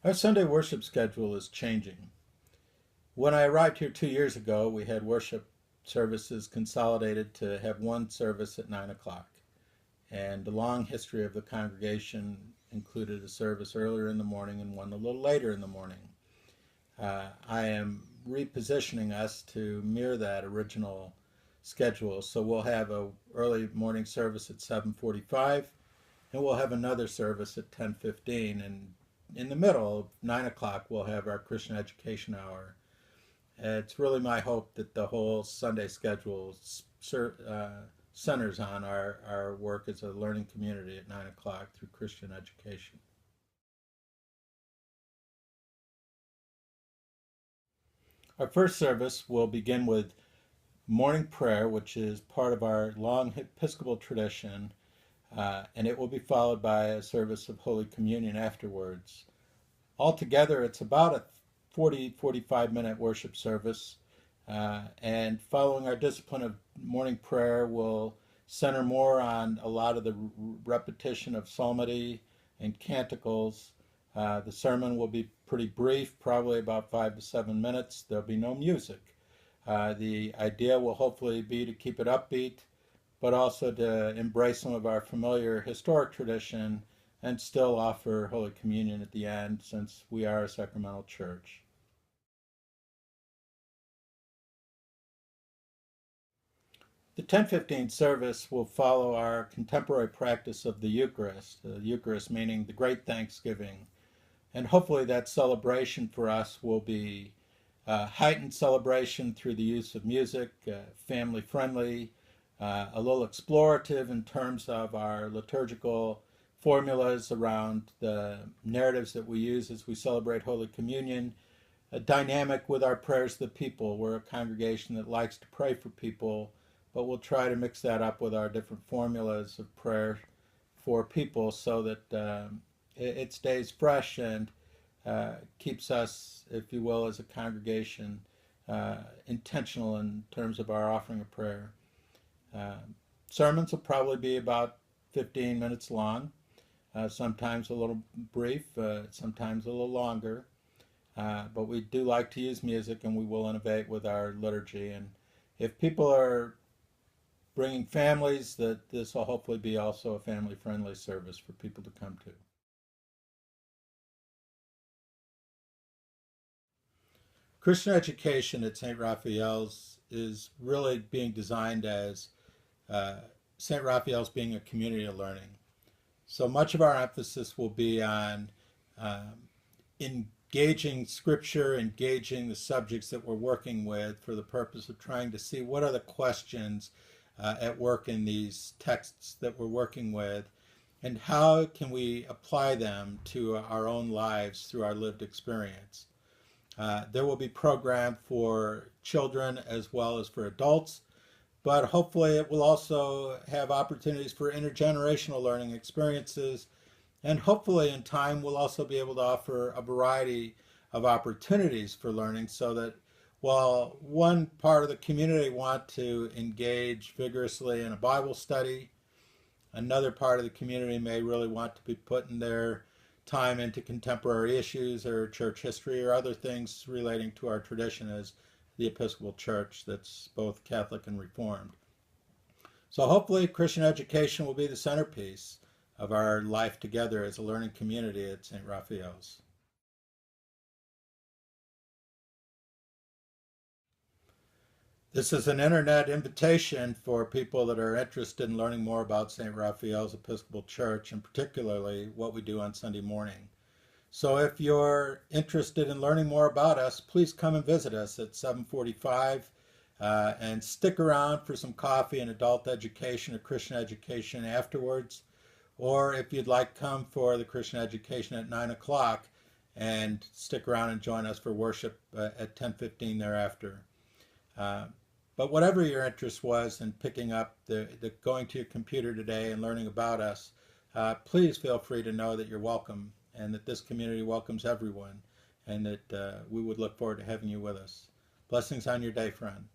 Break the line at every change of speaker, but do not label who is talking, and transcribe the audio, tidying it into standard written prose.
Our Sunday worship schedule is changing. When I arrived here 2 years ago, we had worship services consolidated to have one service at 9 o'clock. And the long history of the congregation included a service earlier in the morning and one a little later in the morning. I am repositioning us to mirror that original schedule. So we'll have a early morning service at 7:45, and we'll have another service at 10:15, and in the middle, 9 o'clock, we'll have our Christian education hour. It's really my hope that the whole Sunday schedule centers on our work as a learning community at 9 o'clock through Christian education. Our first service will begin with morning prayer, which is part of our long Episcopal tradition, and it will be followed by a service of Holy Communion afterwards. Altogether, it's about a 45-minute worship service, and following our discipline of morning prayer, we'll center more on a lot of the repetition of psalmody and canticles. The sermon will be pretty brief, probably about 5 to 7 minutes. There'll be no music. The idea will hopefully be to keep it upbeat, but also to embrace some of our familiar historic tradition and still offer Holy Communion at the end, since we are a sacramental church. The 10:15 service will follow our contemporary practice of the Eucharist meaning the Great Thanksgiving. And hopefully that celebration for us will be heightened celebration through the use of music, family-friendly, a little explorative in terms of our liturgical formulas around the narratives that we use as we celebrate Holy Communion, a dynamic with our prayers to the people. We're a congregation that likes to pray for people, but we'll try to mix that up with our different formulas of prayer for people so that it stays fresh and keeps us, if you will, as a congregation intentional in terms of our offering of prayer. Sermons will probably be about 15 minutes long, sometimes a little brief, sometimes a little longer. But we do like to use music, and we will innovate with our liturgy. And if people are bringing families, that this will hopefully be also a family-friendly service for people to come to. Christian education at St. Raphael's is really being designed as St. Raphael's being a community of learning. So much of our emphasis will be on engaging Scripture, engaging the subjects that we're working with for the purpose of trying to see what are the questions at work in these texts that we're working with, and how can we apply them to our own lives through our lived experience. There will be program for children as well as for adults, but hopefully it will also have opportunities for intergenerational learning experiences, and hopefully in time we'll also be able to offer a variety of opportunities for learning, so that while one part of the community want to engage vigorously in a Bible study, another part of the community may really want to be putting their time into contemporary issues or church history or other things relating to our tradition as the Episcopal Church that's both Catholic and Reformed. So hopefully Christian education will be the centerpiece of our life together as a learning community at St. Raphael's. This is an internet invitation for people that are interested in learning more about St. Raphael's Episcopal Church, and particularly what we do on Sunday morning. So if you're interested in learning more about us, please come and visit us at 7:45 and stick around for some coffee and adult education or Christian education afterwards. Or if you'd like, come for the Christian education at 9 o'clock and stick around and join us for worship at 10:15 thereafter. But whatever your interest was in picking up the going to your computer today and learning about us, please feel free to know that you're welcome, and that this community welcomes everyone, and that we would look forward to having you with us. Blessings on your day, friend.